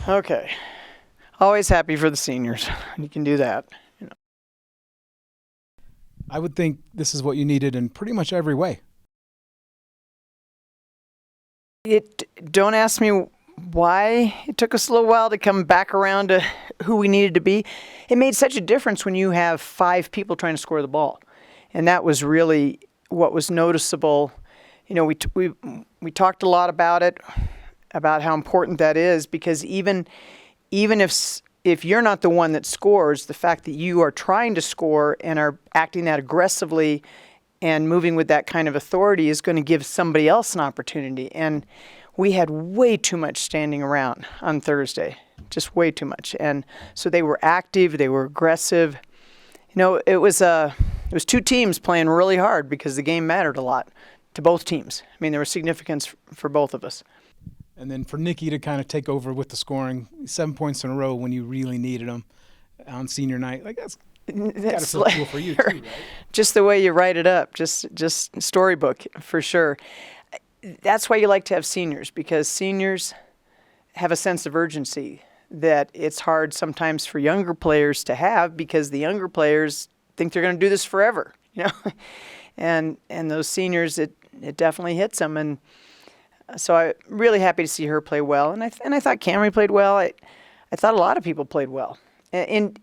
Okay. Always happy for the seniors. You can do that. I would think this is what you needed in pretty much every way. Don't ask me why it took us a little while to come back around to who we needed to be. It made such a difference when you have 5 people trying to score the ball. And that was really what was noticeable. You know, we talked a lot about it, about how important that is, because even if you're not the one that scores, the fact that you are trying to score and are acting that aggressively and moving with that kind of authority is going to give somebody else an opportunity. And we had way too much standing around on Thursday, just way too much. And so they were active, they were aggressive. You know, it was 2 teams playing really hard because the game mattered a lot to both teams. I mean, there was significance for both of us. And then for Nikki to kind of take over with the scoring, 7 points in a row when you really needed them on senior night, like that's got to feel cool for you too, right? Just the way you write it up, just storybook for sure. That's why you like to have seniors, because seniors have a sense of urgency that it's hard sometimes for younger players to have, because the younger players think they're going to do this forever, you know. and those seniors, it definitely hits them. And so I'm really happy to see her play well. And I thought Camry played well. I thought a lot of people played well in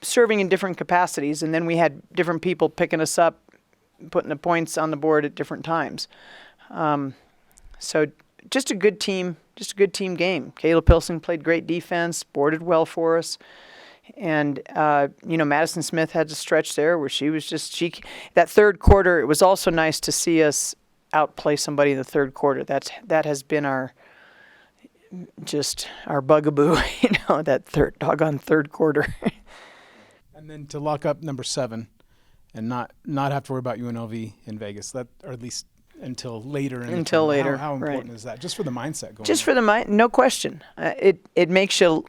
serving in different capacities. And then we had different people picking us up, putting the points on the board at different times. So just a good team game. Kayla Pilsing played great defense, boarded well for us. And, Madison Smith had a stretch there where that third quarter, it was also nice to see us outplay somebody in the third quarter. That has been our bugaboo, that doggone third quarter. And then to lock up number 7 and not have to worry about UNLV in Vegas, or at least until later. Until later. How important right. is that? Just for the mindset going. Just for the mind, no question. It makes you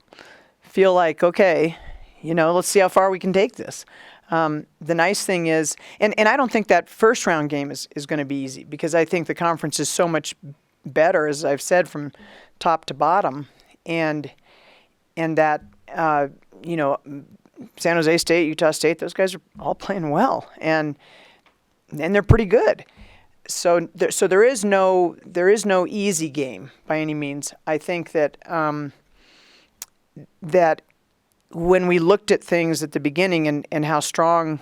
feel like, okay, let's see how far we can take this. The nice thing is, and I don't think that first round game is going to be easy, because I think the conference is so much better, as I've said, from top to bottom, and that San Jose State, Utah State, those guys are all playing well, and they're pretty good. So there is no easy game by any means. I think that that when we looked at things at the beginning and how strong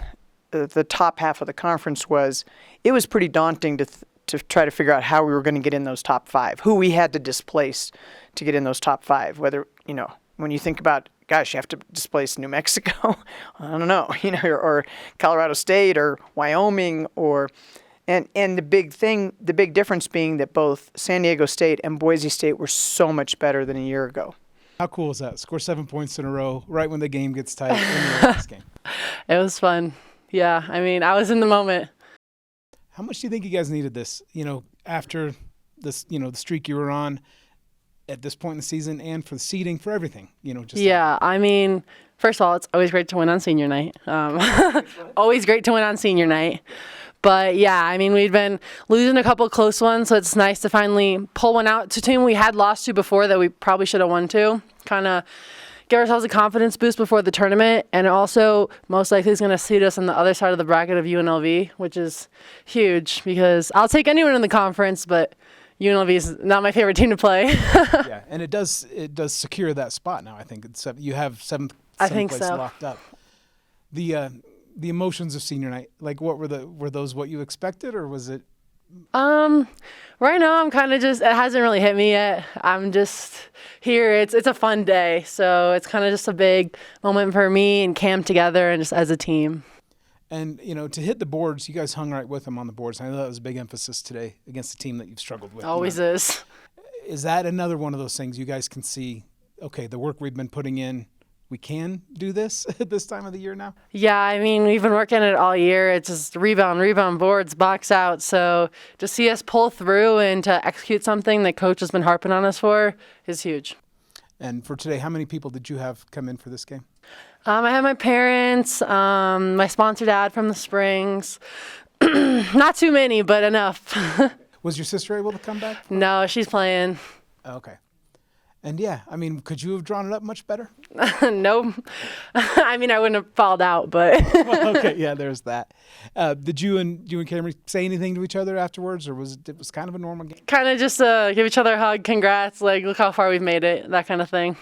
the top half of the conference was, it was pretty daunting to try to figure out how we were going to get in those top 5, who we had to displace to get in those top 5. Whether, when you think about, gosh, you have to displace New Mexico, I don't know, or Colorado State or Wyoming, and the big difference being that both San Diego State and Boise State were so much better than a year ago. How cool is that? Score 7 points in a row right when the game gets tight in the last game. It was fun. Yeah, I was in the moment. How much do you think you guys needed this, after this, the streak you were on at this point in the season, and for the seeding, for everything, first of all, it's always great to win on senior night. Always great to win on senior night. But, yeah, we'd been losing a couple close ones, so it's nice to finally pull one out to a team we had lost to before that we probably should have won to. Kind of give ourselves a confidence boost before the tournament, and also most likely is going to seat us on the other side of the bracket of UNLV, which is huge, because I'll take anyone in the conference, but UNLV is not my favorite team to play. Yeah, and it does secure that spot now, I think. You have seventh place locked up. The emotions of senior night, like were those what you expected, or was it? Right now I'm kind of it hasn't really hit me yet. I'm just here. It's a fun day, so it's kind of just a big moment for me and Cam together, and just as a team. And to hit the boards, you guys hung right with them on the boards. I know that was a big emphasis today against a team that you've struggled with. Always is. Is that another one of those things you guys can see? Okay, the work we've been putting in, we can do this at this time of the year now? Yeah, we've been working it all year. It's just rebound, boards, box out. So to see us pull through and to execute something that coach has been harping on us for is huge. And for today, how many people did you have come in for this game? I had my parents, my sponsor dad from the Springs. Not too many, but enough. Was your sister able to come back? No, she's playing. Okay. And yeah, I mean, could you have drawn it up much better? No. I mean, I wouldn't have fouled out, but Well, okay, yeah, there's that. Did you and Camry say anything to each other afterwards, or was it kind of a normal game? kind of just give each other a hug, congrats, like look how far we've made it, that kind of thing.